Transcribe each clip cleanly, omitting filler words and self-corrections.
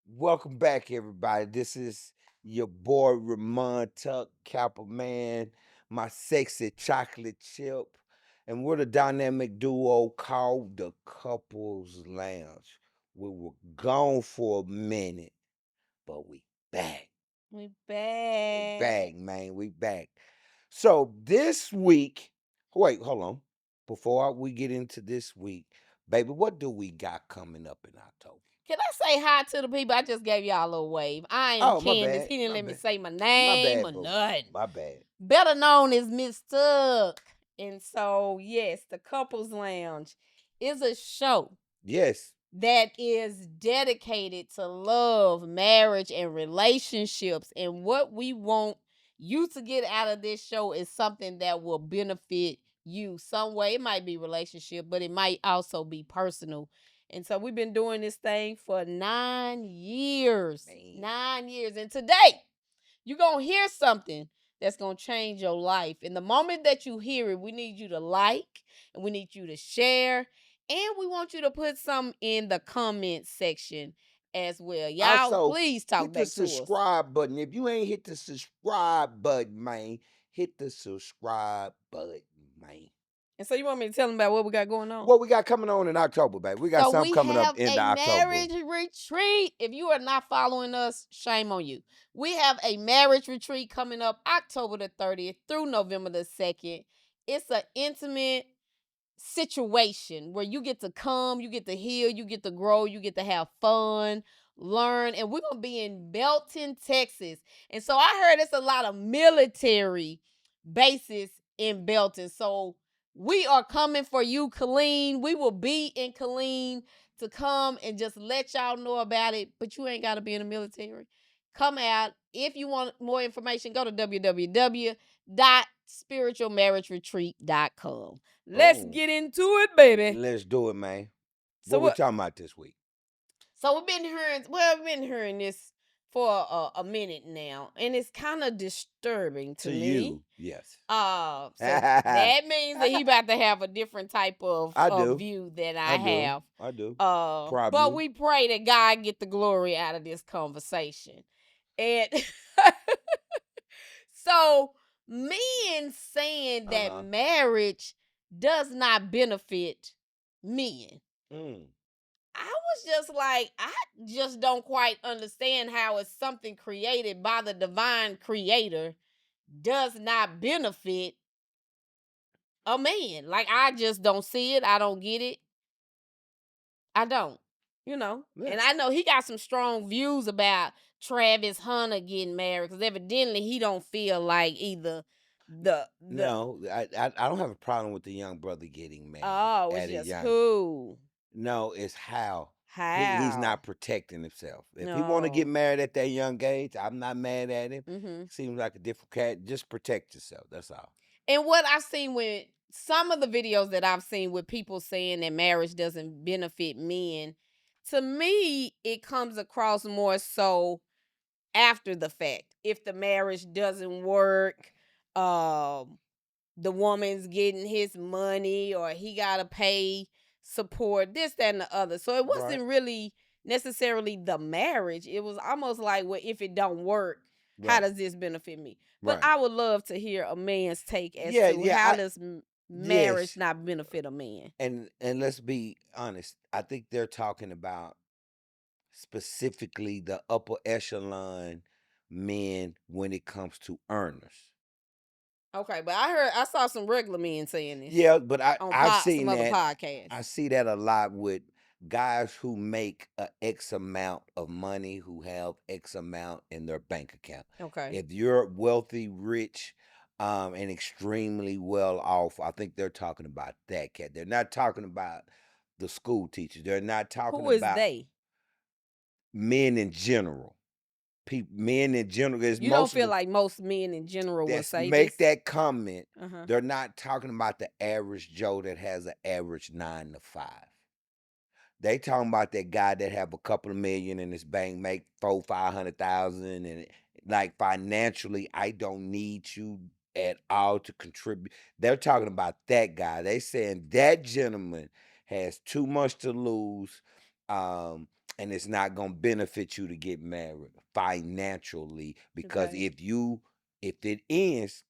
Welcome back, everybody. This is your boy Remon Tuck, Kappa Man, my sexy chocolate chip, and we're the dynamic duo called the Couples Lounge. We were gone for a minute, but we back. We We back. back, man. We back. So this week, wait, hold on. Before we get into this week, baby, what do we got coming up in October? Can I say hi to the people? I just gave y'all a little wave. I am Oh, my Candace. bad. He didn't My let me bad. say my My name bad, or boo. nothing. My bad. Better known as Miss Tuck. And so, yes, the Couples Lounge is a show Yes. that is dedicated to love, marriage, and relationships. And what we want you to get out of this show is something that will benefit you some way. It might be relationship, but it might also be personal. And so we've been doing this thing for 9 years. Man. 9 years. And today, you're going to hear something that's going to change your life. And the moment that you hear it, we need you to like and we need you to share. And we want you to put some in the comment section as well. Y'all, Also, please talk hit the back to us. subscribe button. If you ain't hit the subscribe button, man, hit the subscribe button, man. And so you want me to tell them about what we got going on? What we got coming on in October, baby? We got So something we coming have up in a October. marriage retreat. If you are not following us, shame on you. We have a marriage retreat coming up October the 30th through November the 2nd. It's an intimate situation where you get to come, you get to heal, you get to grow, you get to have fun, learn, and we're gonna be in Belton, Texas. And so I heard it's a lot of military bases in Belton. So we are coming for you, Colleen. We will be in Colleen to come and just let y'all know about it. But you ain't gotta be in the military. Come out. If you want more information, go to www.spiritualmarriageretreat.com. Let's get into it, baby. Let's do it, man. So What we talking about this week? So we've been hearing this for a minute now, and it's kind of disturbing to me. You, yes. So that means that he about to have a different type of view than I have. I do. But we pray that God get the glory out of this conversation. And so men saying that marriage does not benefit men. I was just like, I just don't quite understand how it's something created by the divine creator does not benefit a man. Like, I just don't see it. I don't get it. I don't, Yeah. And I know he got some strong views about Travis Hunter getting married because evidently he don't feel like either No, I don't have a problem with the young brother getting married. Oh, it's just who? No, it's how. How? He's not protecting himself. If he want to get married at that young age, I'm not mad at him. Mm-hmm. Seems like a different cat. Just protect yourself. That's all. And what I've seen with some of the videos that I've seen with people saying that marriage doesn't benefit men, to me, it comes across more so after the fact. If the marriage doesn't work, the woman's getting his money or he got to pay support, this, that, and the other. So it wasn't really necessarily the marriage. It was almost like, well, if it don't work, how does this benefit me? But I would love to hear a man's take as to how does marriage not benefit a man. And let's be honest. I think they're talking about specifically the upper echelon men when it comes to earners. Okay, but I saw some regular men saying this. Yeah, but I've seen some that. other podcasts. I see that a lot with guys who make a X amount of money, who have X amount in their bank account. Okay. If you're wealthy, rich, and extremely well off, I think they're talking about that cat. They're not talking about the school teachers. They're not talking Who is about they? Men in general. Men in general. You don't feel like most men in general will say make this? that comment. They're not talking about the average Joe that has an average 9 to 5. They talking about that guy that have a couple of million in his bank, make 400,000-500,000, and like financially, I don't need you at all to contribute. They're talking about that guy. They saying that gentleman has too much to lose. and it's not gonna benefit you to get married financially, because Okay. if it ends,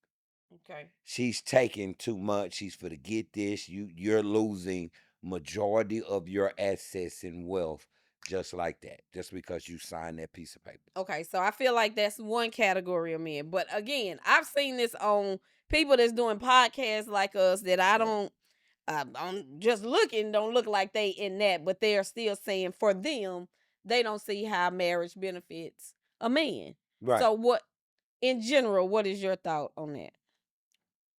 Okay. she's taking too much. She's for to get this. You're losing majority of your assets and wealth just like that, just because you signed that piece of paper. Okay, so I feel like that's one category of men. But again, I've seen this on people that's doing podcasts like us that I Right. don't I'm just looking, don't look like they in that, but they are still saying for them, they don't see how marriage benefits a man. Right. So what in general, what is your thought on that?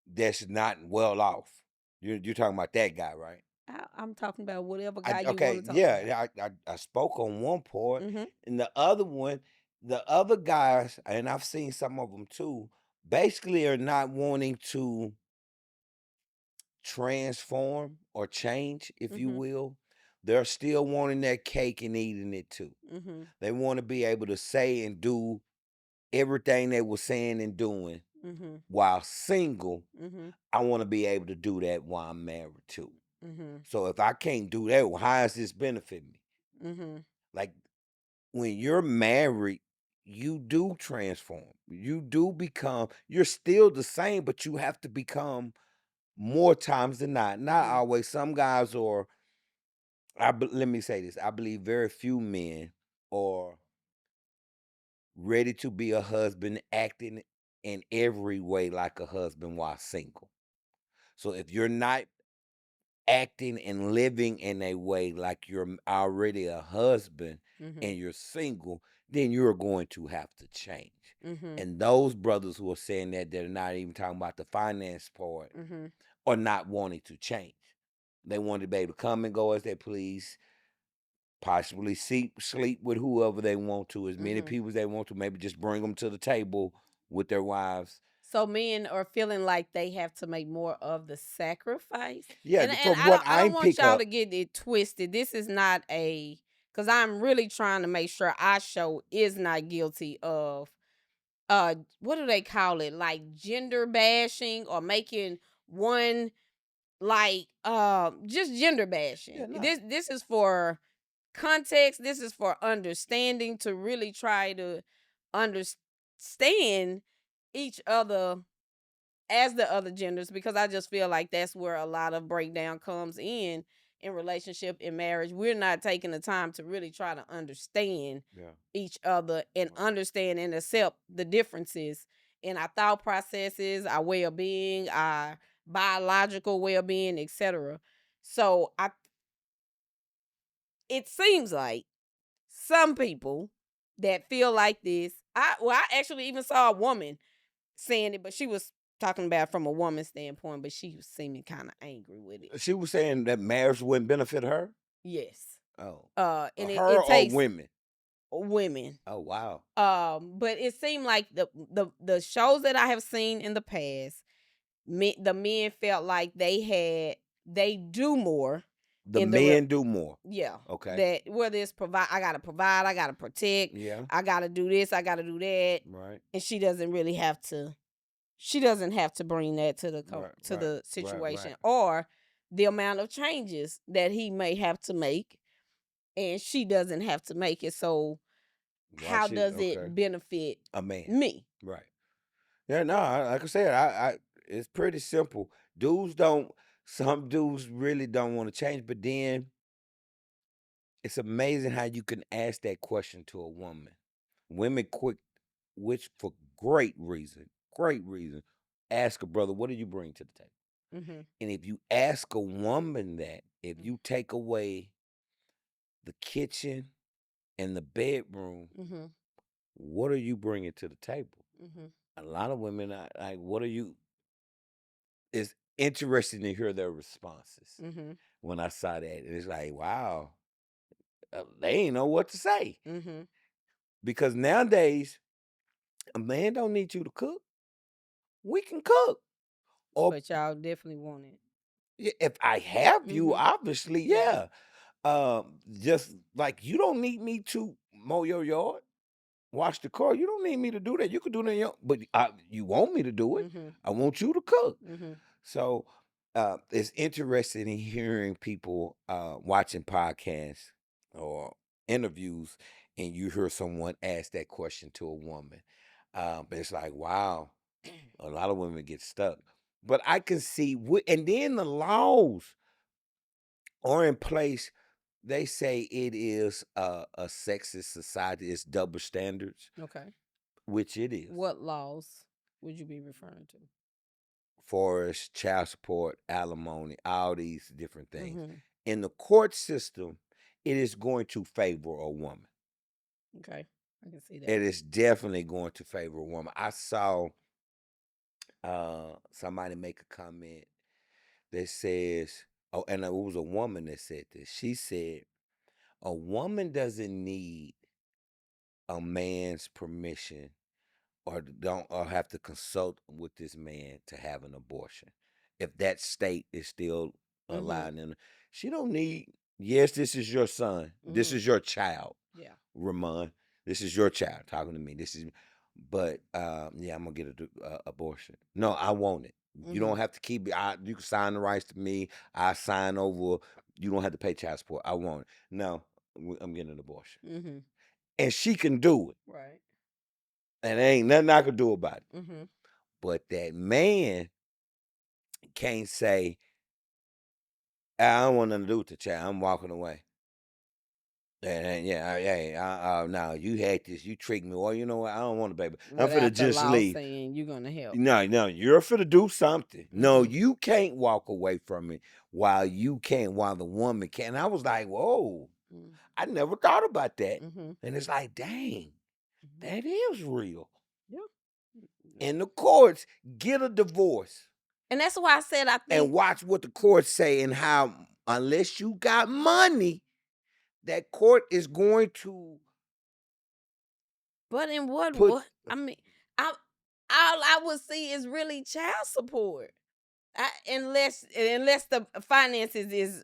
That's not well off. You're talking about that guy, right? I'm talking about whatever guy you want Okay, to talk about. yeah, I spoke on one part, Mm-hmm. and the other one, the other guys, and I've seen some of them too, basically are not wanting to transform or change, if you Mm-hmm. will. They're still wanting that cake and eating it too. Mm-hmm. They want to be able to say and do everything they were saying and doing Mm-hmm. while single. Mm-hmm. I want to be able to do that while I'm married too. Mm-hmm. So if I can't do that, well, how is this benefiting me? Mm-hmm. Like, when you're married, you do transform. You do become, you're still the same, but you have to become more times than not. Not Mm-hmm. always. Some guys are, let me say this. I believe very few men are ready to be a husband, acting in every way like a husband while single. So if you're not acting and living in a way like you're already a husband Mm-hmm. and you're single, then you're going to have to change. Mm-hmm. And those brothers who are saying that, they're not even talking about the finance part, Mm-hmm. or not wanting to change. They want to be able to come and go as they please, possibly sleep with whoever they want to, as many Mm-hmm. people as they want to, maybe just bring them to the table with their wives. So men are feeling like they have to make more of the sacrifice. Yeah, And from what I I don't want pick y'all up, to get it twisted. This is not a cuz I'm really trying to make sure our show is not guilty of what do they call it? Like gender bashing or making one like just gender yeah, bashing. no, This is for context. This is for understanding to really try to understand each other as the other genders, because I just feel like that's where a lot of breakdown comes in relationship in marriage. We're not taking the time to really try to understand yeah, each other and right, understand and accept the differences in our thought processes, our well-being, our biological well-being, etc. So I it seems like some people that feel like this. I actually even saw a woman saying it, but she was talking about it from a woman's standpoint, but she was seeming kind of angry with it. she was saying that marriage wouldn't benefit her. Yes. Oh, And her it or takes women? women. Oh, wow. But it seemed like the shows that I have seen in the past, the men felt like they do more The in men do more. yeah, Okay. that whether it's provide, I gotta protect, Yeah. I gotta do this, I gotta do that, Right. and she doesn't really have to. She doesn't have to bring that to Right. to Right. the Right. Right. situation, or the amount of changes that he may have to make, and she doesn't have to make it. So, Why how she? does Okay. it benefit A man. me? Right. Yeah. No. Like I said, it's pretty simple. Dudes don't. Some dudes really don't want to change, but then it's amazing how you can ask that question to a woman. Women quick, which for great reason, ask a brother, "What do you bring to the table?" Mm-hmm. And if you ask a woman that, if Mm-hmm. you take away the kitchen and the bedroom, Mm-hmm. what are you bringing to the table? Mm-hmm. A lot of women are like, what are you? It's interesting to hear their responses Mm-hmm. when I saw that. It's like, wow, they ain't know what to say, Mm-hmm. because nowadays a man don't need you to cook. We can cook, or But y'all definitely want it. if I have you, Mm-hmm. obviously, Yeah. yeah. Just like you don't need me to mow your yard, wash the car. You don't need me to do that. You could do that, but you want me to do it. Mm-hmm. I want you to cook. Mm-hmm. So it's interesting in hearing people watching podcasts or interviews and you hear someone ask that question to a woman. But it's like, wow, a lot of women get stuck. But I can see, and then the laws are in place. They say it is a sexist society. It's double standards, Okay. which it is. What laws would you be referring to? Forest, child support, alimony, all these different things. Mm-hmm. In the court system, it is going to favor a woman. Okay. I can see that. It is definitely going to favor a woman. I saw somebody make a comment that says, oh, and it was a woman that said this. She said, a woman doesn't need a man's permission or don't or have to consult with this man to have an abortion. If that state is still Mm-hmm. allowing them, she don't need. Yes, this is your son. This Mm-hmm. is your child, Yeah. Remon. This is your child talking to me. This is, but yeah, I'm gonna get an abortion. No, I want it. You Mm-hmm. don't have to keep it. You can sign the rights to me. I sign over. You don't have to pay child support. I want it. No, I'm getting an abortion, Mm-hmm. and she can do it, Right. and there ain't nothing I can do about it. Mm-hmm. But that man can't say, I don't want nothing to do with the child. I'm walking away. And yeah, no, you had this, you tricked me. Or you know what? I don't want a baby. I'm finna Without the just law leave. saying you're gonna help. No, you're finna do something. No, Mm-hmm. you can't walk away from it while the woman can. And I was like, whoa, I never thought about that. Mm-hmm. And it's like, dang, Mm-hmm. that is real. Yeah. In the courts, get a divorce. And that's why I said I And think. watch what the courts say and how, unless you got money, that court is going to But in what put. I mean, I all I would see is really child support. Unless the finances is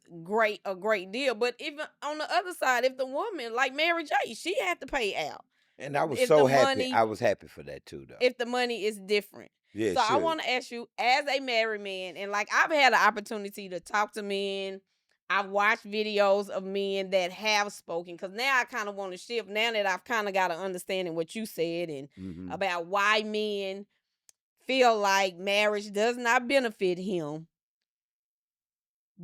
a great deal. But even on the other side, if the woman like Mary J, she had to pay out. And I was If the so happy. money I was happy for that too, though. if the money is different. Yeah, So I sure. want to ask you, as a married man, and like I've had an opportunity to talk to men. I've watched videos of men that have spoken because now I kind of want to shift. Now that I've kind of got an understanding what you said and about why men feel like marriage does not benefit him.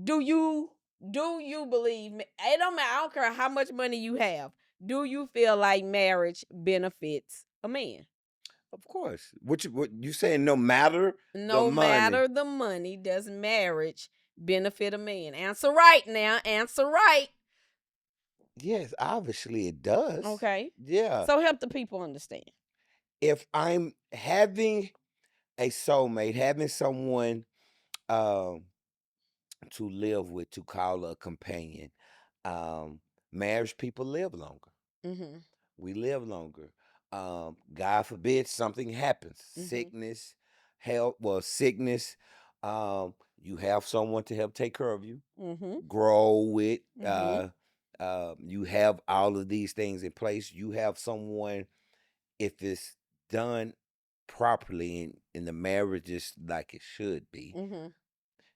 Do you believe it don't matter, I don't care how much money you have. Do you feel like marriage benefits a man? Of course. What you saying? No matter the No money. matter the money, does marriage benefit a man? Answer right now. Answer right. Yes, obviously it does. Okay. Yeah. So help the people understand. If I'm having a soulmate, having someone um to live with, to call a companion, um, marriage people live longer. Mm-hmm. We live longer. God forbid something happens, Mm-hmm. sickness, health, well, sickness. You have someone to help take care of you, Mm-hmm. grow with. Mm-hmm. You have all of these things in place. You have someone, if it's done properly and the marriage is like it should be, Mm-hmm.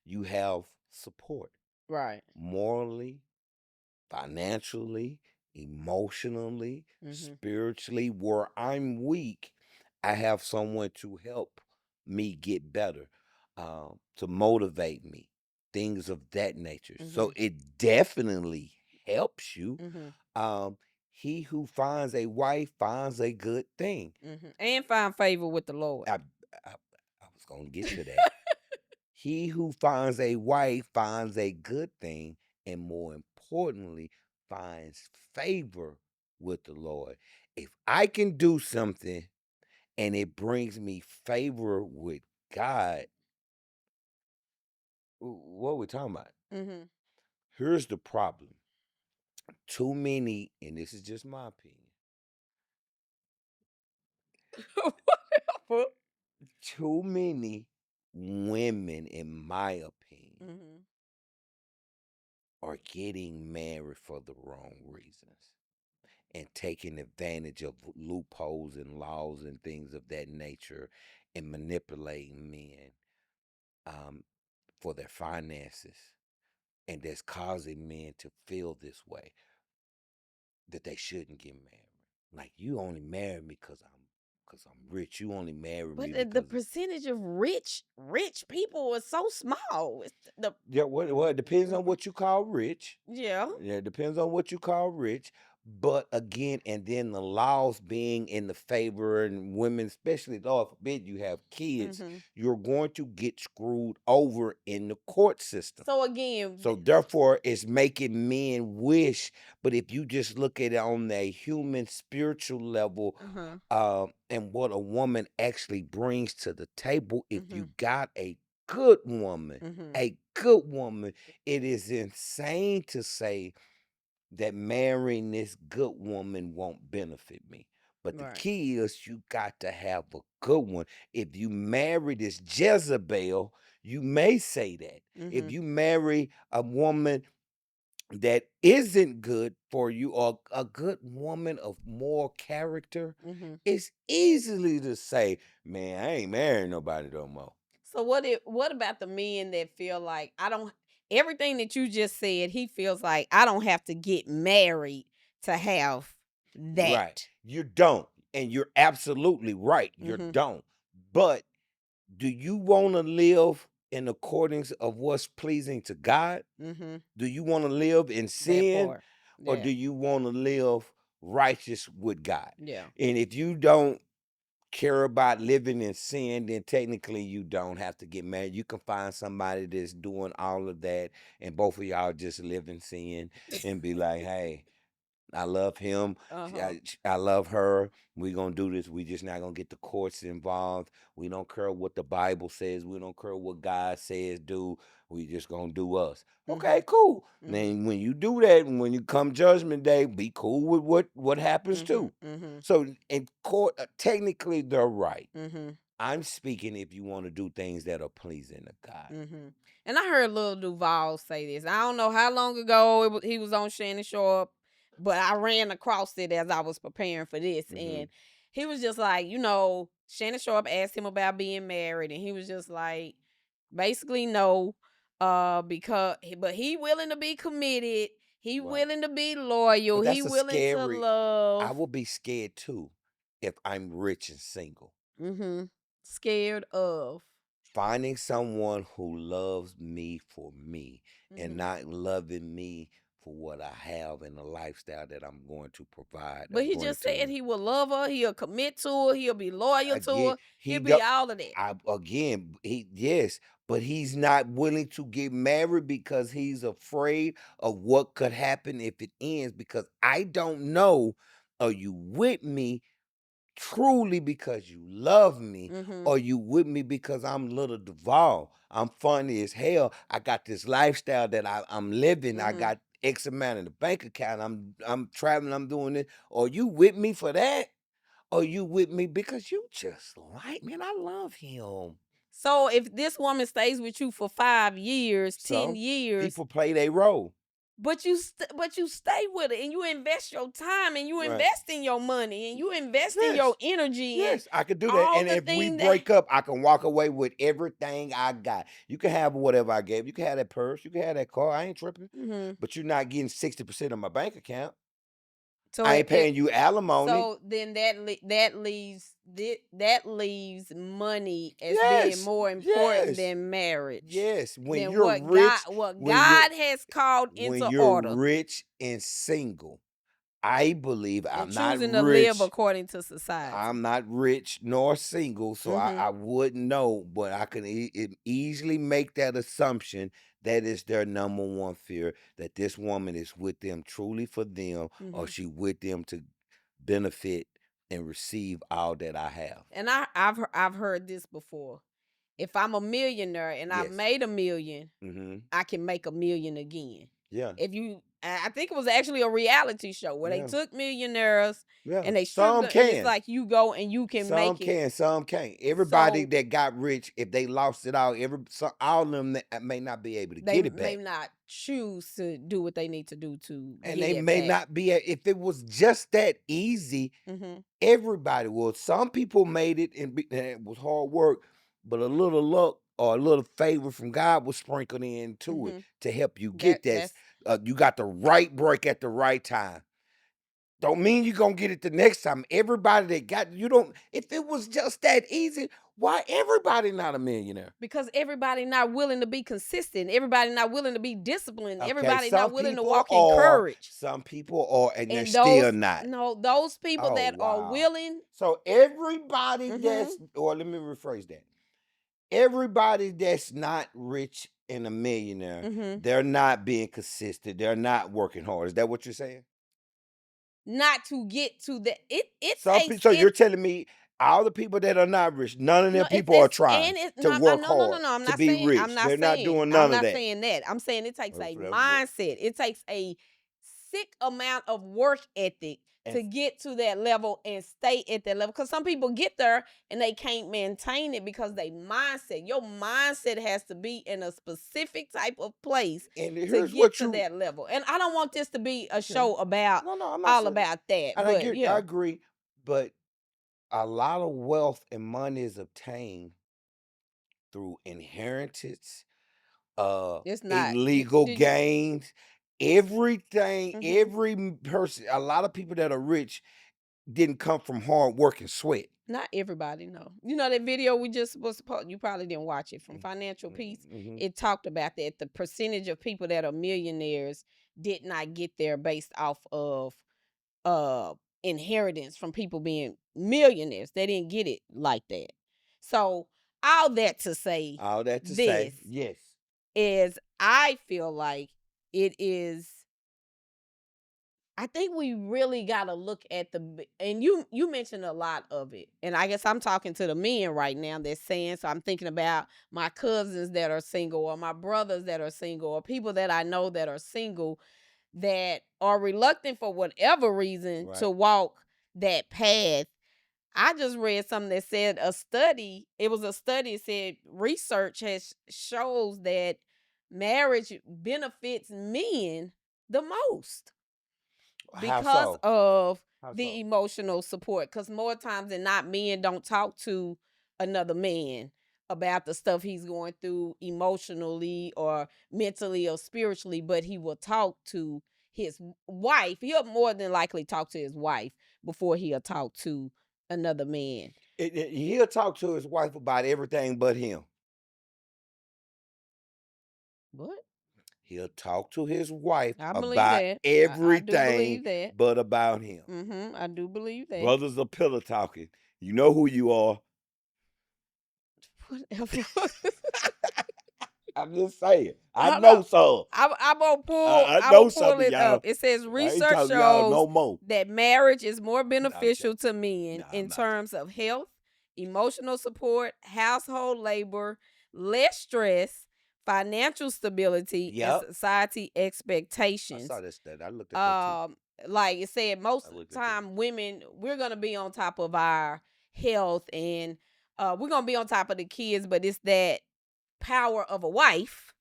you have support Right. morally, financially, emotionally, Mm-hmm. spiritually. Where I'm weak, I have someone to help me get better, to motivate me, things of that nature. Mm-hmm. So it definitely helps you. Mm-hmm. Um, he who finds a wife finds a good thing. Mm-hmm. And find favor with the Lord. I was going to get to that. He who finds a wife finds a good thing, and more importantly, finds favor with the Lord. If I can do something and it brings me favor with God, what are we talking about? Mm-hmm. Here's the problem. Too many, and this is just my opinion, Whatever. too many women, in my opinion, Mm-hmm. are getting married for the wrong reasons and taking advantage of loopholes and laws and things of that nature and manipulating men um, for their finances. And that's causing men to feel this way. that they shouldn't get married. Like, you only marry me because I'm rich. You only marry But me the because percentage of rich people is so small. It's the yeah. Well, it depends on what you call rich. yeah. Yeah, it depends on what you call rich. But again, and then the laws being in the favor and women, especially, Lord forbid, you have kids, hmm you're going to get screwed over in the court system. So again, So therefore, it's making men wish. But if you just look at it on a human spiritual level, uh-huh, and what a woman actually brings to the table, if hmm you got good woman, hmm a good woman, it is insane to say that marrying this good woman won't benefit me. But the right. key is you got to have a good one. If you marry this Jezebel, you may say that. If hmm you marry a woman that isn't good for you, or a good woman of moral character, hmm it's easily to say, man, I ain't marrying nobody no more. So what about the men that feel like I don't everything that you just said, he feels like I don't have to get married to have Right. that. You don't. And you're absolutely right. You hmm don't. But do you want to live in accordance of what's pleasing to God? hmm Do you want to live in That sin, part. or do Yeah. you want to live righteous with God? Yeah. And if you don't care about living in sin, then technically you don't have to get married. You can find somebody that's doing all of that, and both of y'all just live in sin and be like, hey, I love him. Uh-huh. I love her. We're going to do this. We just not going to get the courts involved. We don't care what the Bible says. We don't care what God says do. We just going to do us. hmm Okay, cool. hmm Then when you do that, and when you come judgment day, be cool with what happens hmm too. hmm So in court, technically they're right. hmm I'm speaking if you want to do things that are pleasing to God. And I heard Lil Duval say this. I don't know how long ago he was on Shannon Sharp, but I ran across it as I was preparing for this. Hmm. And he was just like, Shannon Sharp asked him about being married, and he was just like, basically no, but he willing to be committed. He Right. willing to be loyal. But He that's a willing to scary. I love. will be scared too if I'm rich and single. Mm-hmm. Scared of. Finding someone who loves me for me and Mm-hmm. not loving me for what I have and the lifestyle that I'm going to provide or But he going just said to. he will love her. He'll commit to her. He'll be loyal to Again, her. he He'll do, be all of that. he yes, but he's not willing to get married because he's afraid of what could happen if it ends. Because I don't know, are you with me truly because you love me, Mm-hmm. or you with me because I'm little Duval? I'm funny as hell. I got this lifestyle that I'm living. I Mm-hmm. got X amount in the bank account. I'm traveling. I'm doing it. Or you with me for that? Or you with me because you just like me and I love him? So if this woman stays with you for 5 years, 10 So years, people play their role, but you stay with her and you invest your time and you right? invest in your money and you invest in your Yes. energy and Yes, I could do that. all And the if we thing that break up, I can walk away with everything I got. You can have whatever I gave. You can have that purse. You can have that car. I ain't tripping. Mhm. But you're not getting 60% of my bank account. So I ain't paying you alimony. so then that leaves money as being Yes. more important Yes. than marriage, Yes. When than you're rich, what when you're God has called when into you're order. rich and single, I believe And I'm not choosing to live rich. according to society. I'm not rich nor single, so Mhm. I wouldn't know, but I can easily make that assumption that is their number one fear, that this woman is with them truly for them, or Mhm. she with them to benefit and receive all that I have. And I've heard this before. If I'm a millionaire and I've Yes. made a million, Hmm. I can make a million again. Yeah. If you I think it was actually a reality show where they Yeah. took millionaires Yeah. and they stripped Some them, and it's can. like you go and you can Some make it. can, some can't. Everybody So that got rich, if they lost it all, all of them may not be able to they get it may back. not choose to do what they need to do to And get they it may back. not be if it was just that easy, Mhm. everybody would. Some people made it and it was hard work, but a little luck or a little favor from God was sprinkled into it Mhm. to help you That get that. that's You got the right break at the right time. don't mean you're gonna get it the next time. Everybody that got you don't. If it was just that easy, why everybody not a millionaire? Because everybody not willing to be consistent. Everybody not willing to be disciplined. Okay, Everybody not willing to walk in courage. some people are, and they're And still not. those people Oh that are wow! willing. So everybody Mhm. or let me rephrase that. Everybody that's not rich and a millionaire, Mhm. they're not being consistent. They're not working hard. Is that what you're saying? Not to get to the it Some takes people. So you're it. telling me all the people that are not rich, none of No, them people are trying it's to not. work No, no, no, hard no. to be rich. They're not doing none of that. That. I'm saying it takes a Uh, mindset. It takes a sick amount of work ethic And to get to that level and stay at that level. Because some people get there and they can't maintain it because they mindset. Your mindset has to be in a specific type of place and to here's get what to you. that level. And I don't want this to be a Okay. show about No, I'm not all saying. about that. And But I yeah, agree, but a lot of wealth and money is obtained through inheritance, it's not. illegal Did you? gains, everything, Mhm. person, a lot of people that are rich didn't come from hard work and sweat. Not everybody, no. You know that video we just was supposed, you probably didn't watch it, from Financial Peace. Mm-hmm. It talked about that the percentage of people that are millionaires did not get there based off of uh inheritance from people being millionaires. They didn't get it like that. So all that to say All that to this say, yes. is I feel like it is. I think we really got to look at and you mentioned a lot of it. And I guess I'm talking to the men right now that's saying, so I'm thinking about my cousins that are single, or my brothers that are single, or people that I know that are single that are reluctant for whatever reason to Right. walk that path. I just read something that said it was a study, it said research has shows that marriage benefits men the most How because so? of How the so? emotional support. Because more times than not, men don't talk to another man about the stuff he's going through emotionally or mentally or spiritually, but he will talk to his wife. He'll more than likely talk to his wife before he'll talk to another man. He'll talk to his wife about everything but him. What? He'll talk to his wife I believe about that. I do everything believe that. but about him. I do believe that. Brothers are pillow talking. You know who you are. Whatever. I'm just saying. I Hold up. know so. I'm gonna I I'm know gonna pull something, it up. y'all. It says I ain't research talking to y'all shows no more. that marriage is more I'm beneficial joking. to men No, I'm in not joking. terms of health, emotional support, household labor, less stress, financial stability, and Yep. society I expectations. saw this. That I looked at that too. Like it said, most I of the looked at that. time women, we're gonna be on top of our health, and we're gonna be on top of the kids, but it's that power of a wife,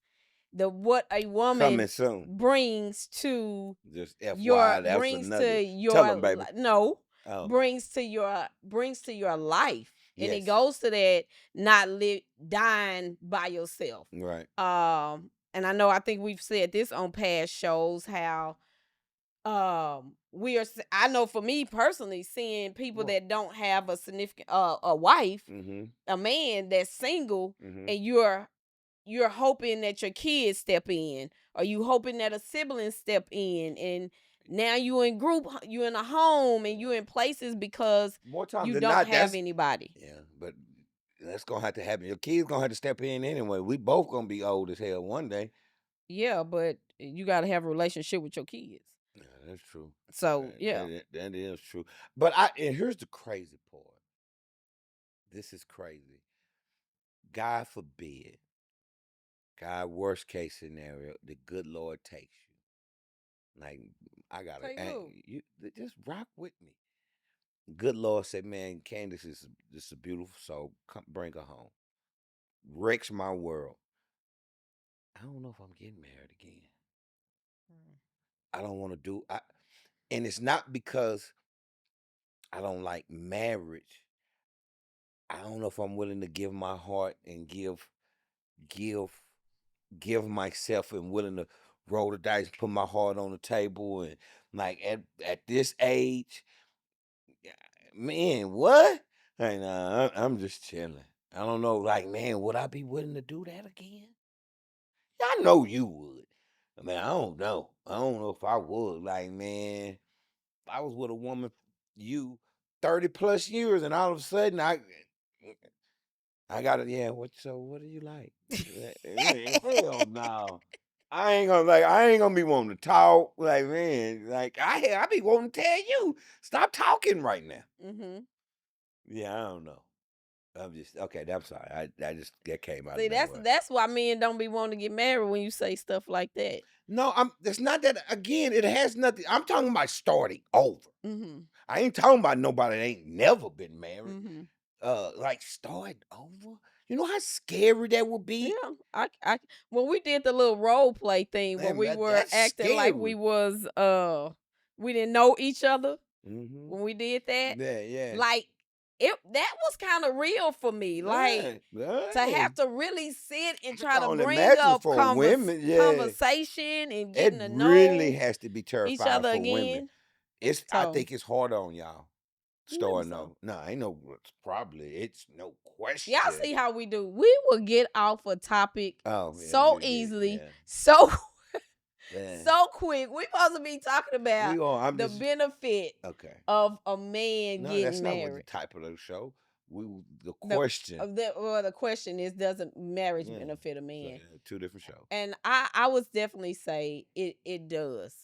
the what a woman Coming soon. brings to Just FYI, that's a nugget. Tell them, baby. no, Oh, brings to your life, and it yes. goes to that not dying by yourself. Right. And I think we've said this on past shows how I know for me personally, seeing people Well, that don't have a significant a wife, mm-hmm. a man that's single, Mm-hmm. and you're hoping that your kids step in, or you hoping that a sibling step in, and now you in a home, and you in places because More times you than don't not, have that's anybody. yeah, but that's gonna have to happen. Your kids gonna have to step in anyway. We both gonna be old as hell one day. Yeah, but you got to have a relationship with your kids. Yeah, that's true. So yeah. That is true. But and here's the crazy part. This is crazy. God forbid. God, worst case scenario, the good Lord takes you. Like I gotta, Take and who? you just rock with me. Good Lord said, "Man, Candace is just a beautiful soul. Come, bring her home." Wrecks my world. I don't know if I'm getting married again. I don't want to do. And it's not because I don't like marriage. I don't know if I'm willing to give my heart and give give myself and willing to roll the dice, put my heart on the table, and like at this age, yeah, man, what? Hey, nah, I'm just chilling. I don't know, like, man, would I be willing to do that again? I know you would. I mean, I don't know. I don't know if I would. Like, man, if I was with a woman, you 30 plus years, and all of a sudden I got it. Yeah, what do you like? Hell no. I ain't gonna be wanting to talk. Like, man, like I be wanting to tell you, stop talking right now. Mm-hmm. Yeah, I don't know. I'm just okay. I'm sorry. I just that came out of See, nowhere. that's why men don't be wanting to get married when you say stuff like that. No, it's not that again, it has nothing. I'm talking about starting over. Mm-hmm. I ain't talking about nobody that ain't never been married. Mm-hmm. Like starting over. You know how scary that would be? Yeah, I when we did the little role play thing where Man, we were that's acting like we scary. was we didn't know each other Mm-hmm. when we did that, Yeah, yeah. like that was kind of real for me. Like Yeah, to have hey. to really sit and I try can to only bring imagine up for women, yeah. conversation and It getting to really know has to be each terrifying other for women. again. I So think it's harder on y'all. maybe Starting so. over. No, ain't no probably. It's no Y'all question. see how we do. We will get off a topic Oh, yeah, so yeah, easily, yeah. so Yeah. so quick. We supposed to be talking about We all I'm the just benefit okay. of a man No, that's getting not what the married. type of the show. The The question. the question is, doesn't marriage Yeah. benefit a So man? yeah, two different shows. And I would definitely say it does.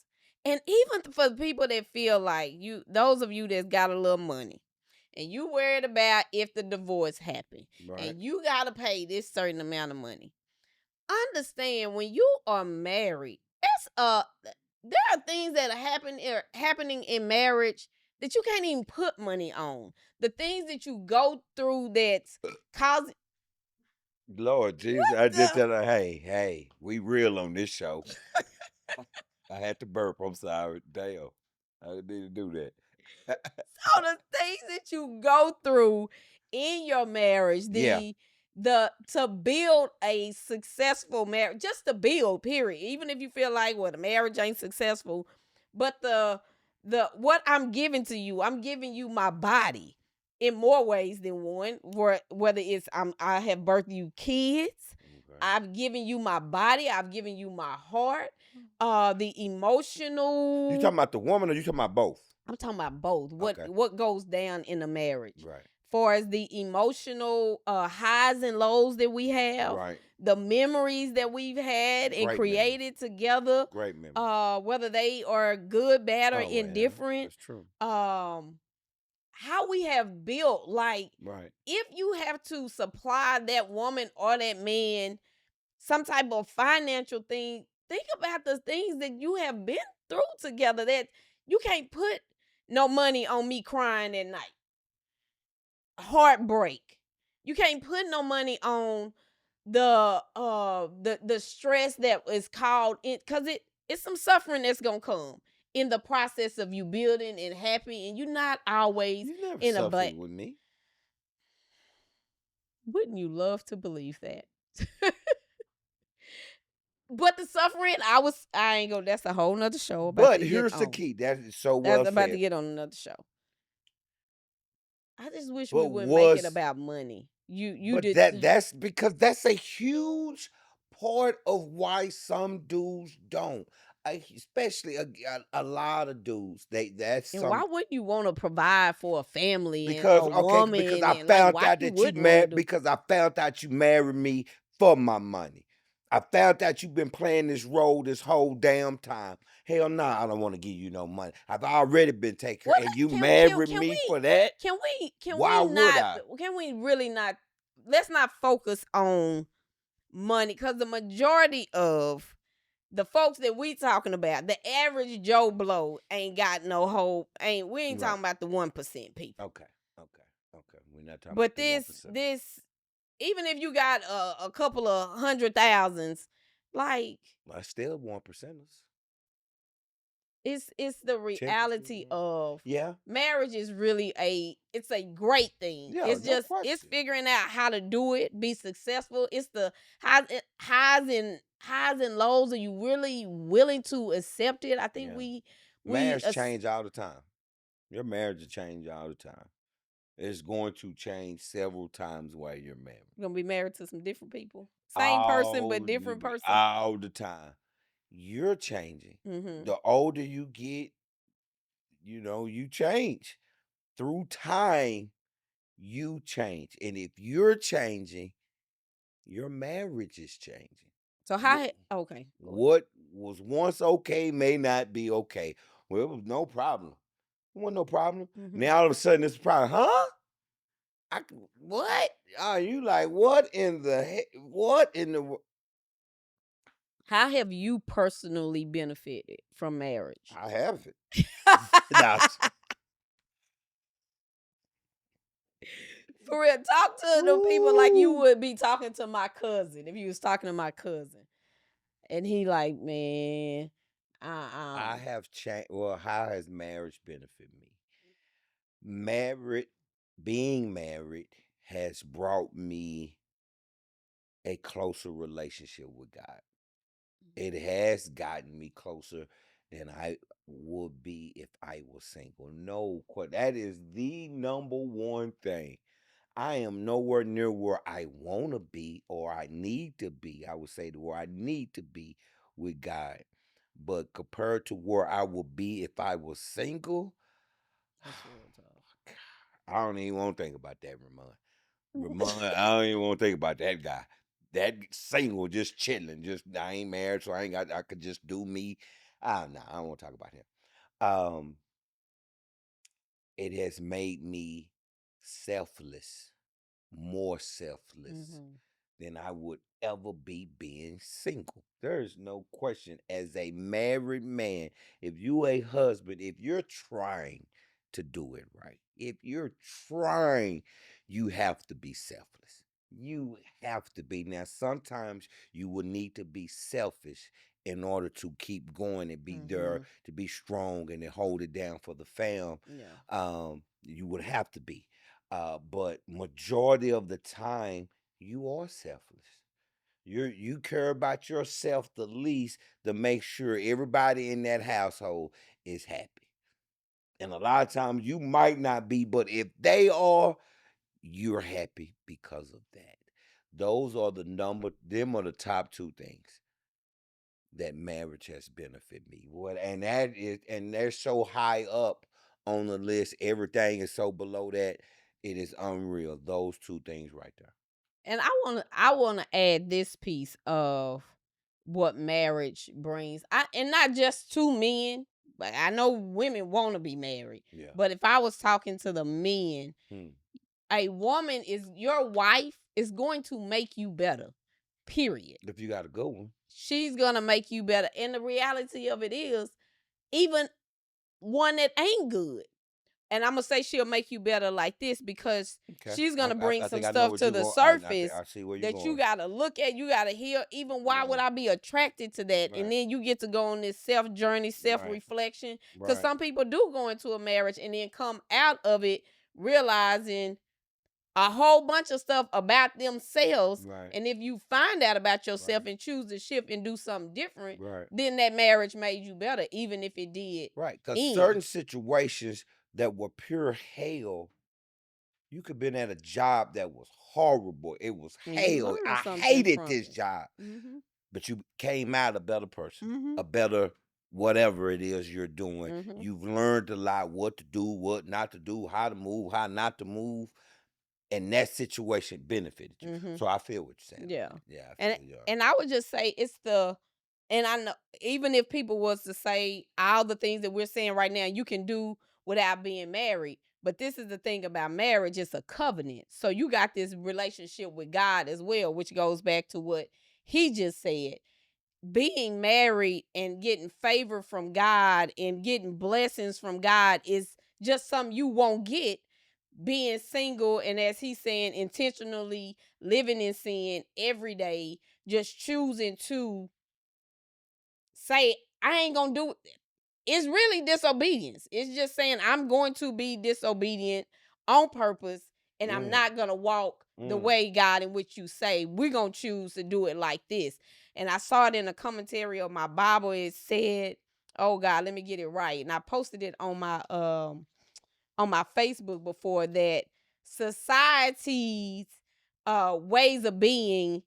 And even for the people that feel like those of you that's got a little money, and you worried about if the divorce happen, Right. and you gotta pay this certain amount of money. Understand when you are married, there are things that are happening in marriage that you can't even put money on. The things that you go through that's causing Lord Jesus, what I just the tell her, hey, we real on this show. I had to burp. I'm sorry. Damn. I didn't need to do that. so the things that you go through in your marriage, Yeah. the to build a successful marriage, just to build, period. Even if you feel like well, the marriage ain't successful, but the what I'm giving to you, I'm giving you my body in more ways than one. Whether it's I have birthed you kids, Okay. I've given you my body, I've given you my heart, the You emotional. talking about the woman or you talking about both? I'm talking about both. Okay. What goes down in a marriage? Right. Far as the emotional highs and lows that we have, Right. the memories that we've had and Great memories. created together, Great memories. whether they are good, bad, or Oh, well, yeah. indifferent, That's true. how we have built, like Right. if you have to supply that woman or that man some type of financial thing, think about the things that you have been through together that you can't put no money on me crying at night. Heartbreak. You can't put no money on the stress that is called in because it's some suffering that's gonna come in the process of you building and happy, and you're not always You never in a suffered but. with me. Wouldn't you love to believe that? But the suffering, I ain't gonna, that's a whole nother show about But to get here's the on. key. That is so That's well about to said. get on another show. I just wish we But wouldn't make it was about money. You but did that's because that's a huge part of why some dudes don't. Especially a lot of dudes. That's and why some wouldn't you want to provide for a family and because a okay, because woman I and like found why out you that you wouldn't want to married do because I found out you married me for my money. I found out you've been playing this role this whole damn time. Hell no, I don't want to give you no money. I've already been taking well care, and you can married me for that. can Why we would not I? can we really not let's not focus on money because the majority of the folks that we talking about, the average Joe Blow ain't got no hope. We ain't Right. talking about the 1% people. Okay. Okay. Okay. We're not talking about But the 1%. this even if you got a couple of 100,000s, like I still 1%ers. It's the reality of Yeah. marriage is really it's a great thing. Yeah, It's no just it's question. figuring out how to do it, be successful. It's the highs and lows. Are you really willing to accept it? I think Yeah. we Marriage change all the time. Your marriage will change all the time. It's going to change several times while you're married. gonna be married to some different people. Same person but different person. All the time. You're changing. Mm-hmm. The older you get, you change. Through time, you change. And if you're changing, your marriage is changing. So okay, go ahead. What was once okay may not be okay. Well, it was no problem. It wasn't no problem. Mm-hmm. Now all of a sudden it's a problem. Huh? What? Are you like what in the what in the How have you personally benefited from marriage? I have it. Now, For real, talk to the people like you ooh, would be talking to my cousin if you was talking to my cousin. And he like, man, I have changed. Well, how has marriage benefited me? Married, being married has brought me a closer relationship with God. It has gotten me closer than I would be if I was single. No, that is the number one thing. I am nowhere near where I want to be or I need to be. I would say to where I need to be with God. But compared to where I would be if I was single, that's real tough. I don't even want to think about that, Remon. Remon, I don't even want to think about that guy. That single, just chilling, just I ain't married, so I could just do me. No, I don't want to talk about him. Um, it has made me selfless, more selfless Mm-hmm. than I would ever be being single. There's no question. As a married man, if you a husband, if you're trying to do it right, if you're trying, you have to be selfless. You have to be. Now, sometimes you will need to be selfish in order to keep going and be there, Mm-hmm. to be strong and to hold it down for the fam. Yeah. You would have to be. But majority of the time, you are selfless. You care about yourself the least to make sure everybody in that household is happy. And a lot of times you might not be, but if they are, you're happy because of that. Those are them are the top two things that marriage has benefited me. And they're so high up on the list. Everything is so below that. It is unreal. Those two things right there. And I wanna add this piece of what marriage brings. And not just to men, but I know women want to be married. Yeah. But if I was talking to the men, Hmm. a woman is your wife is going to make you better. Period. If you got a good one. She's gonna make you better. And the reality of it is, even one that ain't good. And I'm gonna say she'll make you better like this because Okay. she's gonna bring I some think I know stuff what to you're the going. surface I see where you're that you going. gotta look at, you gotta hear. Even why would Right. I be attracted to that? And Right. then you get to go on this self journey, self Right. reflection. Because Right. some people do go into a marriage and then come out of it realizing a whole bunch of stuff about themselves. Right. And if you find out about yourself Right. and choose to shift and do something different, Right. then that marriage made you better, even if it did Right. Because certain end. situations that were pure hell, you could been at a job that was horrible. It was And you hell. learn I something hated from this it. job. Mm-hmm. But you came out a better person, Mm-hmm. a better whatever it is you're doing. Mm-hmm. You've learned a lot what to do, what not to do, how to move, how not to move. And that situation benefited you. Mm-hmm. So I feel what you're saying. Yeah. Yeah, I And feel you. and I would just say and I know even if people was to say all the things that we're saying right now, you can do without being married. But this is the thing about marriage, it's a covenant. So you got this relationship with God as well, which goes back to what he just said. Being married and getting favor from God and getting blessings from God is just something you won't get being single, and as he's saying, intentionally living in sin every day, just choosing to say, I ain't gonna do it. it's really disobedience. It's just saying I'm going to be disobedient on purpose, and I'm not gonna walk the way, God, in which you say. We're gonna choose to do it like this. And I saw it in a commentary of my Bible. It said, oh God, let me get it right. And I posted it on my Facebook before, that society's ways of being,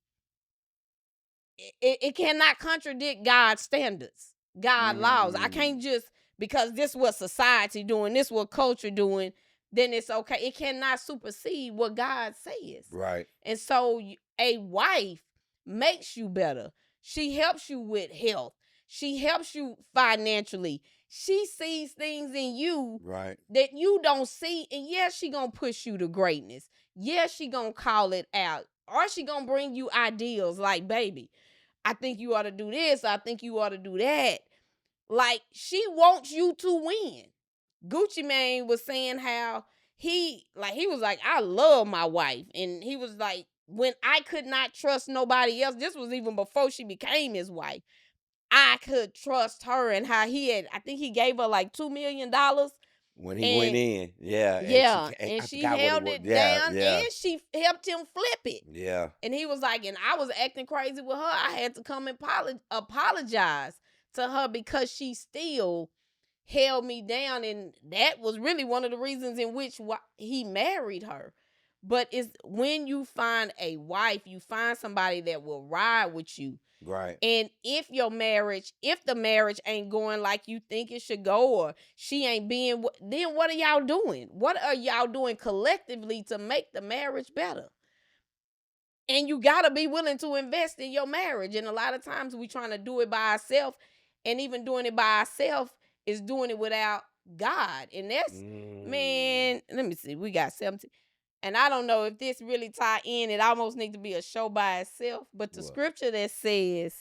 it cannot contradict God's standards, God laws. I can't just, because this what society doing, this what culture doing, then it's okay. It cannot supersede what God says. Right. And so a wife makes you better. She helps you with health. She helps you financially. She sees things in you Right. that you don't see. And yes, she gonna push you to greatness. Yes, she gonna call it out. Or she gonna bring you ideals like, baby, I think you ought to do this. I think you ought to do that. Like, she wants you to win. Gucci Mane was saying how he was like, I love my wife. And he was like, when I could not trust nobody else, this was even before she became his wife, I could trust her. And how I think he gave her like $2 million. When he went in, And I she forgot what it held was. it Yeah, down, yeah, and she helped him flip it. yeah. And he was like, and I was acting crazy with her. I had to come and apologize to her because she still held me down. And that was really one of the reasons in which he married her. But it's when you find a wife, you find somebody that will ride with you. Right. And if the marriage ain't going like you think it should go, or she ain't being, then what are y'all doing? What are y'all doing collectively to make the marriage better? And you got to be willing to invest in your marriage. And a lot of times we trying to do it by ourselves, and even doing it by ourselves is doing it without God. And that's, man, let me see. We got 17. And I don't know if this really tie in. It almost needs to be a show by itself. But the scripture that says,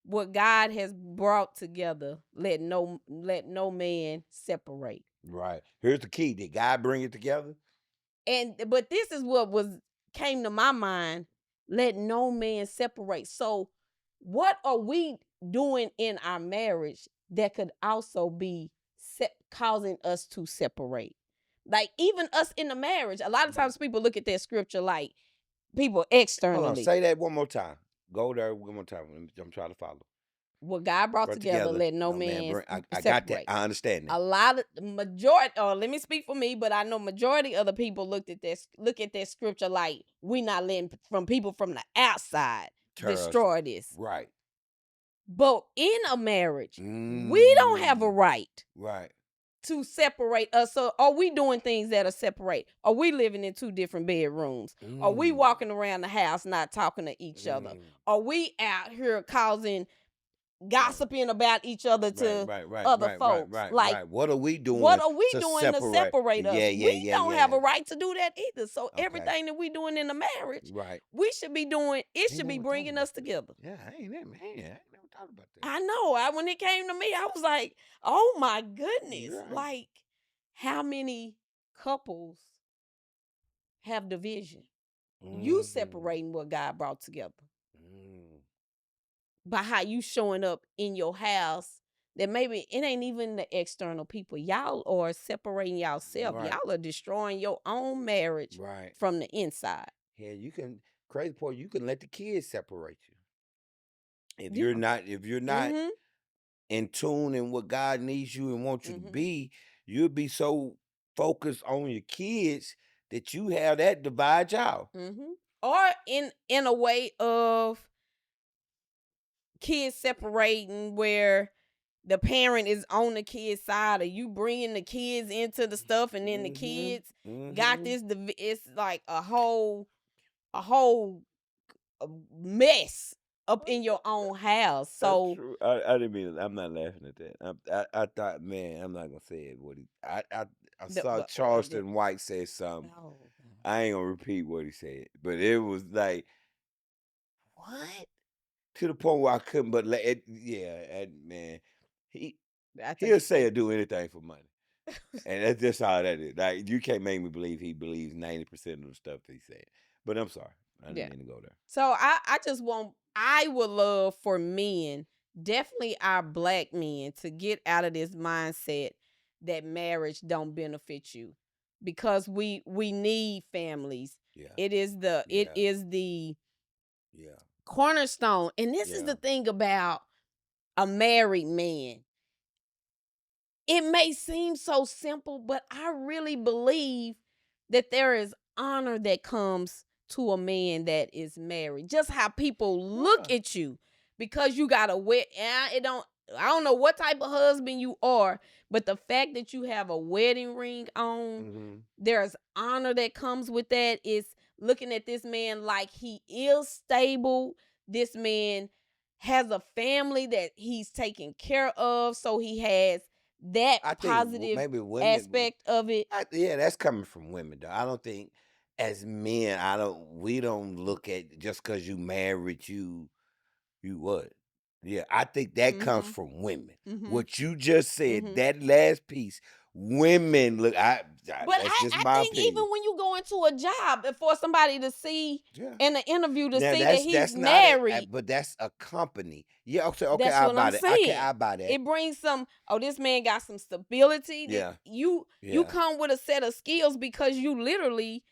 what God has brought together, let no man separate. Right. Here's the key. Did God bring it together? But this is what came to my mind. Let no man separate. So what are we doing in our marriage that could also be causing us to separate? Like, even us in the marriage, a lot of times people look at that scripture like people externally. Hold on, say that one more time. Go there one more time. I'm trying to follow. What God brought together, let no man I separate. got that. I understand that. A lot of majority, or let me speak for me, but I know majority of the people look at that scripture like, we not letting from people from the outside destroy this. Right. But in a marriage, we don't have a right. Right. To separate us. So are we doing things that are separate? Are we living in 2 different bedrooms? Are we walking around the house not talking to each other? Are we out here gossiping about each other to other folks? Like, what are we doing? What are we doing to separate us? We don't have a right to do that either. So everything that we doing in the marriage, we should be doing. It should be bringing us together. Yeah, I ain't never thought about that. I know. When it came to me, I was like, oh my goodness. Right. Like, how many couples have division? You separating what God brought together. By how you showing up in your house, that maybe it ain't even the external people. Y'all are separating yourself. Y'all are destroying your own marriage from the inside. Yeah, you can, crazy part, you can let the kids separate you. If you're not in tune in what God needs you and wants you to be, you'll be so focused on your kids that you have that divide y'all. Or in a way of kids separating where the parent is on the kid's side, or you bringing the kids into the stuff, and then the kids got this. It's like a whole mess up in your own house. So true. I didn't mean. I'm not laughing at that. I thought, man, I'm not gonna say it. What I saw Charleston White say something. Oh, I ain't gonna repeat what he said, but it was like, what? To the point where I couldn't but let it. Yeah, and man, he'll say or do anything for money, and that's just how that is. Like, you can't make me believe he believes 90% of the stuff that he said. But I'm sorry, I didn't mean to go there. So I would love for men definitely our black men to get out of this mindset that marriage don't benefit you, because we need families. Yeah. It is the it Yeah. is the Yeah. cornerstone. And this is Yeah. the thing about a married man. It may seem so simple, but I really believe that there is honor that comes to a man that is married. Just how people look Yeah. at you because you got a wet. I don't know what type of husband you are, but the fact that you have a wedding ring on, Mm-hmm. there's honor that comes with that. Is looking at this man like he is stable. This man has a family that he's taking care of, so he has that I think positive maybe women. aspect of it. Yeah, that's coming from women though. I don't think as men, we don't look at just because you married, you what? Yeah, I think that comes Mhm. from women. Mhm. What you just said, Mhm. that last piece, women look. But That's just I my think even opinion. when you go into a job, and for somebody to see Yeah. in the interview to Now see that he's that's not married, but that's a company. Yeah. Okay. Okay. that's I what I'm buy that. Okay. saying. I buy that. It brings some, oh, this man got some stability. That Yeah. you Yeah. come with a set of skills because you literally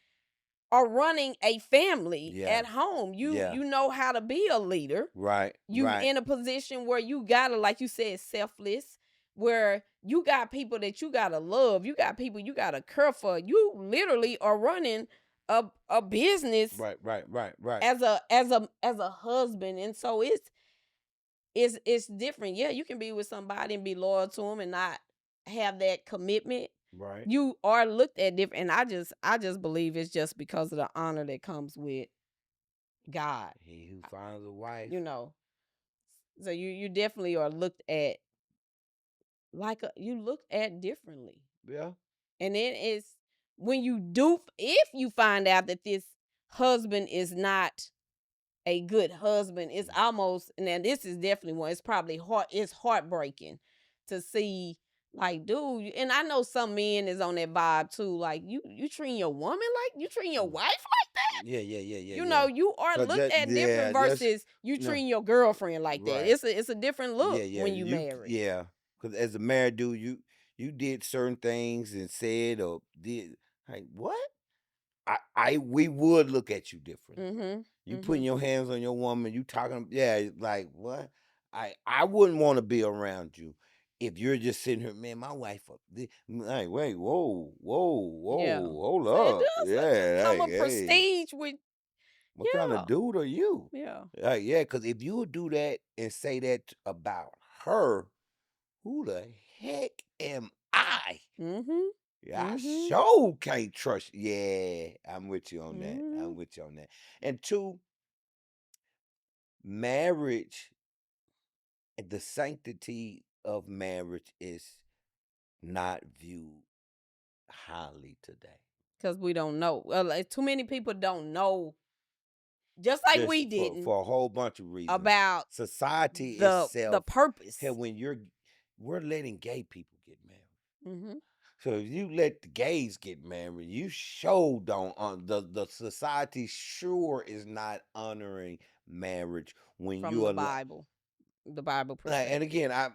are running a family Yeah. at home. You Yeah. you know how to be a leader. Right. You Right. in a position where you gotta, like you said, selfless, where you got people that you gotta love. You got people you gotta care for. You literally are running a business Right. Right. Right. Right. as a husband. And so it's different. Yeah, you can be with somebody and be loyal to them and not have that commitment. Right. You are looked at different. And I just believe it's just because of the honor that comes with God. He who finds a wife. You know. So you definitely are looked at like you looked at differently. Yeah. And then it's when you do, if you find out that this husband is not a good husband, it's almost, now this is definitely one, it's probably it's heartbreaking to see, like, dude. And I know some men is on that vibe too, like you treating your woman like you treating your Mm. wife like that. Yeah. Yeah. Yeah. Yeah. You Yeah. know, you are Cause looked at different just versus you no. treating your girlfriend like that. Right. It's a different Yeah. look Yeah. when you married. Yeah. Cause as a married dude, you did certain things and said or did like what? We would look at you differently. Mm-hmm. You putting Mm-hmm. your hands on your woman, you talking, yeah, like what? I wouldn't want to be around you if you're just sitting here, man. My wife, like, wait, whoa, whoa, Yeah. whoa, hold So it up, does yeah, come like, a hey, prestige with, what kind yeah. of dude are you? Yeah. Like, yeah, because if you would do that and say that about her, who the heck am I? Mm-hmm. Yeah, I Mm-hmm. sure can't trust. Yeah, I'm with you on that. Mm-hmm. I'm with you on that. And two, marriage, the sanctity of marriage is not viewed highly today. Because we don't know. Well, like, too many people don't know, just like Just we didn't, for a whole bunch of reasons. about Society the itself, purpose. hell, we're letting gay people get married. Mm-hmm. So if you let the gays get married, you sure don't. The society sure is not honoring marriage when From you are. the Bible And perspective. again, I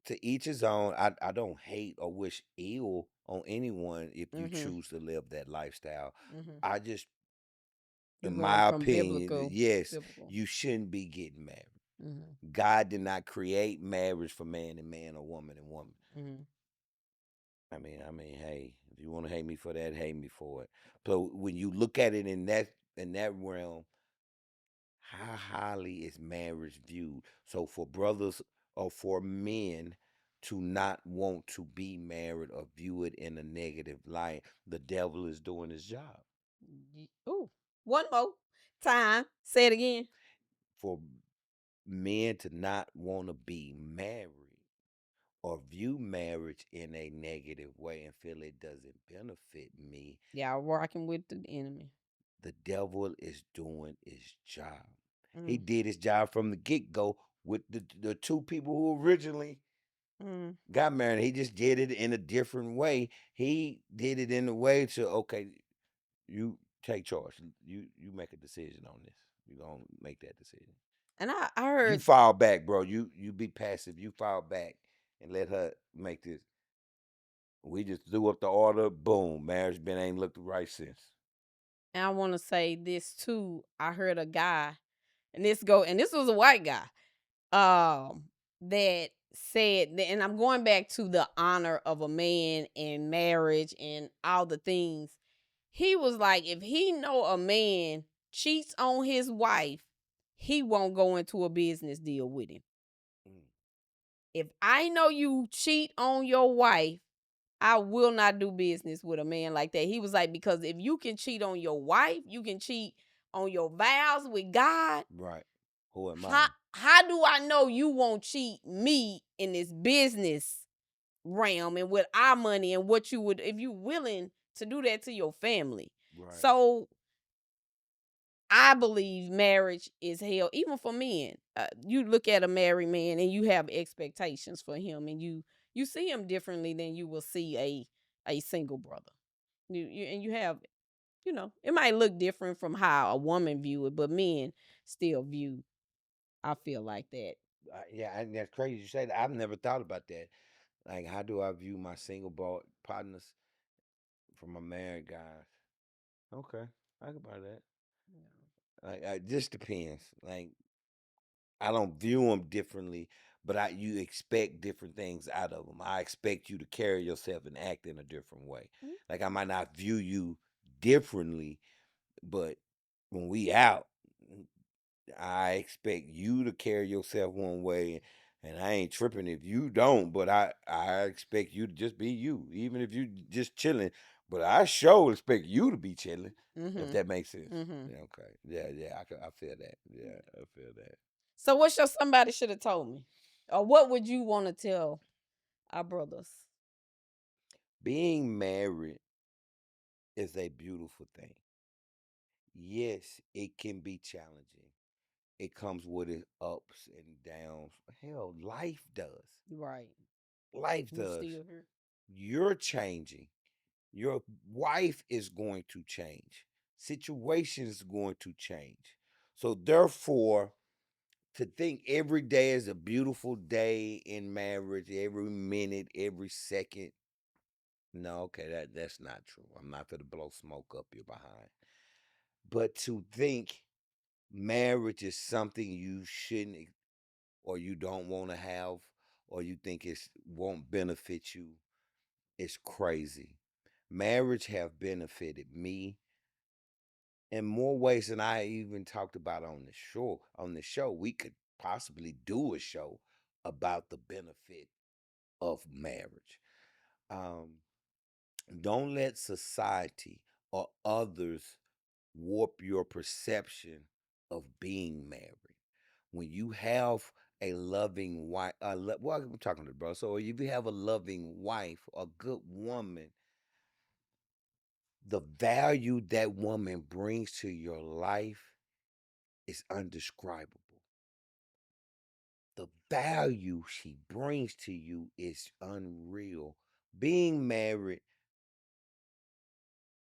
to each his own. I don't hate or wish ill on anyone if you Mm-hmm. choose to live that lifestyle. Mm-hmm. I just, You're in going my from opinion, yes, biblical. you shouldn't be getting married. Mm-hmm. God did not create marriage for man and man or woman and woman. Mm-hmm. Hey, if you want to hate me for that, hate me for it. So when you look at it in that realm, how highly is marriage viewed? So for brothers or for men to not want to be married or view it in a negative light, the devil is doing his job. Ooh, one more time. Say it again. For men to not want to be married or view marriage in a negative way and feel it doesn't benefit me, Y'all rocking with the enemy. the devil is doing his job. He Mm. did his job from the get go with the two people who originally Mm. got married. He just did it in a different way. He did it in a way to, okay, you take charge. You make a decision on this. You're gonna make that decision. And I You heard, fall back, bro. You be passive. You fall back and let her make this. We just threw up the order. Boom. Marriage been ain't looked right since. and I want to say this too. I heard a guy, and this was a white guy, that said that, and I'm going back to the honor of a man and marriage and all the things. He was like, if he know a man cheats on his wife, he won't go into a business deal with him. Mm. If I know you cheat on your wife, I will not do business with a man like that. He was like, because if you can cheat on your wife, you can cheat on your vows with God. Right. Who am I? How do I know you won't cheat me in this business realm and with our money and what you would, if you willing to do that to your family? Right. So I believe marriage is hell, even for men. You look at a married man and you have expectations for him, and you see him differently than you will see a single brother. You have, it might look different from how a woman view it, but men still view. I feel like that. Yeah, and that's crazy you say that. I've never thought about that. Like, how do I view my single partners from my married guys? Okay, I can buy that. Like, it just depends. Like, I don't view them differently, but you expect different things out of them. I expect you to carry yourself and act in a different way. Mm, Like, I might not view you differently, but when we out, I expect you to carry yourself one way, and I ain't tripping if you don't. But I expect you to just be you, even if you just chilling. But I sure expect you to be chilling, if mhm. that makes sense. Mhm. Yeah, okay. Yeah. I feel that. Yeah, I feel that. So what's your somebody should have told me? Or what would you want to tell our brothers? Being married is a beautiful thing. Yes, it can be challenging. It comes with its ups and downs. Hell, life does. Right. Life We does. still here. You're changing. Your wife is going to change. Situations going to change. So therefore, to think every day is a beautiful day in marriage, every minute, every second. No, okay, that's not true. I'm not gonna blow smoke up your behind. But to think marriage is something you shouldn't or you don't want to have or you think it won't benefit you is crazy. Marriage have benefited me in more ways than I even talked about on the show. On the show, we could possibly do a show about the benefit of marriage. Um, don't let society or others warp your perception of being married. When you have a loving wife, well, I'm talking to bro. So if you have a loving wife, a good woman, the value that woman brings to your life is undescribable. The value she brings to you is unreal. Being married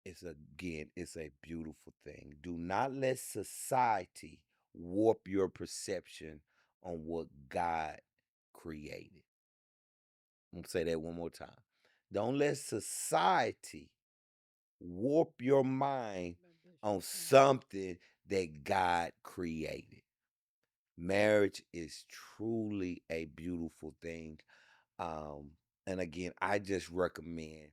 is again, it's a beautiful thing. Do not let society warp your perception on what God created. I'm gonna say that one more time. Don't let society warp your mind on something that God created. Marriage is truly a beautiful thing. Um, and again, I just recommend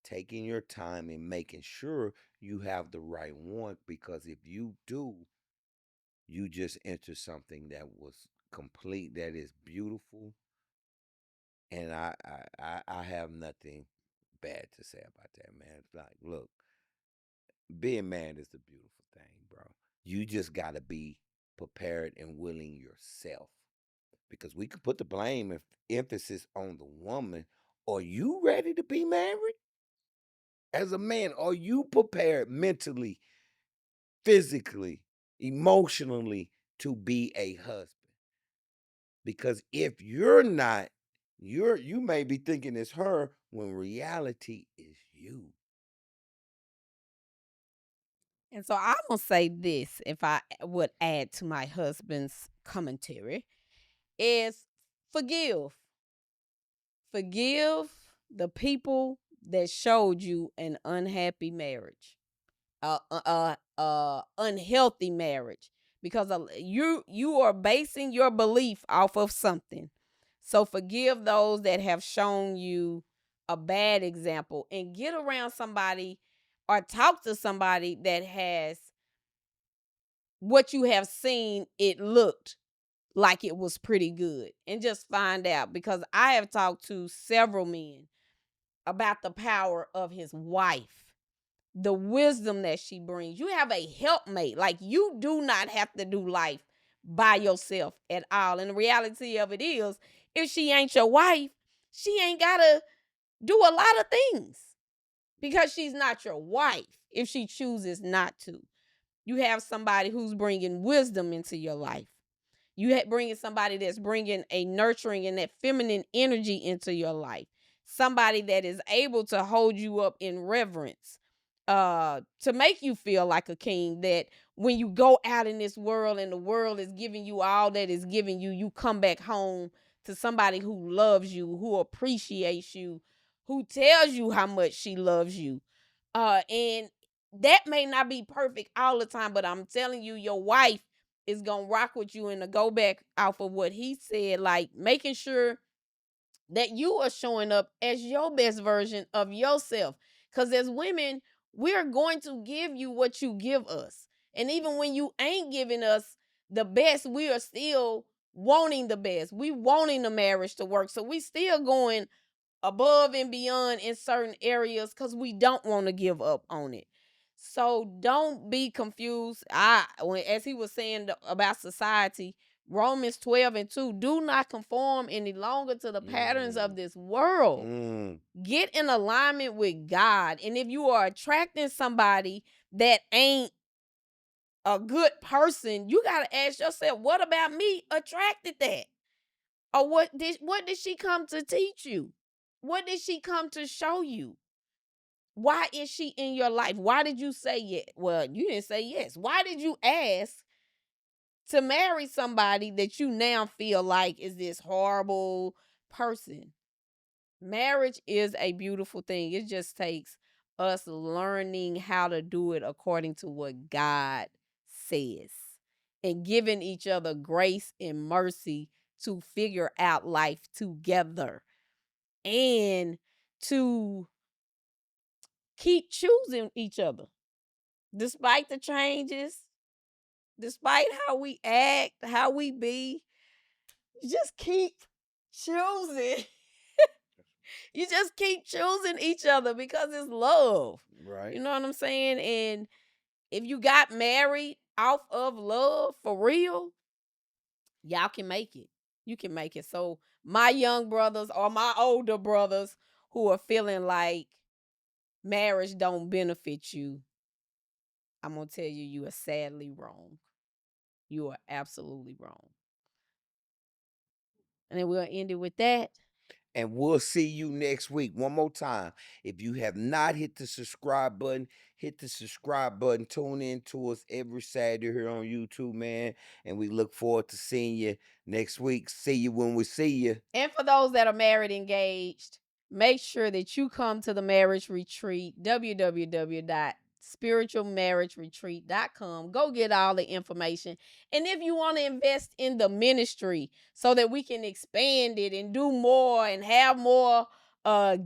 taking your time and making sure you have the right one because if you do, you just enter something that was complete, that is beautiful. And I have nothing bad to say about that, man. It's like, look, being married is a beautiful thing, bro. You just got to be prepared and willing yourself because we could put the blame and emphasis on the woman. Are you ready to be married? As a man, are you prepared mentally, physically, emotionally to be a husband? Because if you're not, you may be thinking it's her when reality is you. And so I'm gonna say this if I would add to my husband's commentary is forgive. Forgive the people that showed you an unhappy marriage, unhealthy marriage, because you are basing your belief off of something. So forgive those that have shown you a bad example, and get around somebody or talk to somebody that has what you have seen it looked like it was pretty good, and just find out, because I have talked to several men about the power of his wife, the wisdom that she brings. You have a helpmate. Like, you do not have to do life by yourself at all. And the reality of it is, if she ain't your wife, she ain't got to do a lot of things, because she's not your wife if she chooses not to. You have somebody who's bringing wisdom into your life. You bringing somebody that's bringing a nurturing and that feminine energy into your life. Somebody that is able to hold you up in reverence, to make you feel like a king, that when you go out in this world and the world is giving you all that is giving you, you come back home to somebody who loves you, who appreciates you, who tells you how much she loves you. And that may not be perfect all the time, but I'm telling you, your wife is gonna rock with you. And to go back off of what he said, like making sure that you are showing up as your best version of yourself. Because as women, we're going to give you what you give us. And even when you ain't giving us the best, we are still wanting the best. We wanting the marriage to work. So we still going above and beyond in certain areas, because we don't want to give up on it. So don't be confused. As he was saying about society, Romans 12:2, do not conform any longer to the patterns of this world. Get in alignment with God. And if you are attracting somebody that ain't a good person, you got to ask yourself, what about me attracted that? Or what did she come to teach you? What did she come to show you? Why is she in your life? Why did you say yes? Well, you didn't say yes. Why did you ask to marry somebody that you now feel like is this horrible person? Marriage is a beautiful thing. It just takes us learning how to do it according to what God says, and giving each other grace and mercy to figure out life together, and to keep choosing each other despite the changes, despite how we act, how we be. You just keep choosing. You just keep choosing each other, because it's love. Right. You know what I'm saying? And if you got married off of love for real, y'all can make it. You can make it. So my young brothers or my older brothers who are feeling like marriage don't benefit you, I'm going to tell you, you are sadly wrong. You are absolutely wrong. And then we'll end it with that. And we'll see you next week. One more time. If you have not hit the subscribe button, hit the subscribe button. Tune in to us every Saturday here on YouTube, man. And we look forward to seeing you next week. See you when we see you. And for those that are married, engaged, make sure that you come to the marriage retreat, www.spiritualmarriageretreat.com. Go get all the information. And if you want to invest in the ministry so that we can expand it and do more and have more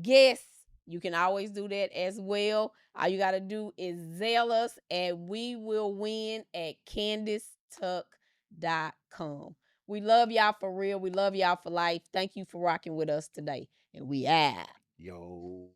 guests, you can always do that as well. All you got to do is Zelle us at WeWillWin@CandaceTuck.com. We love y'all for real. We love y'all for life. Thank you for rocking with us today. And we out. Yo.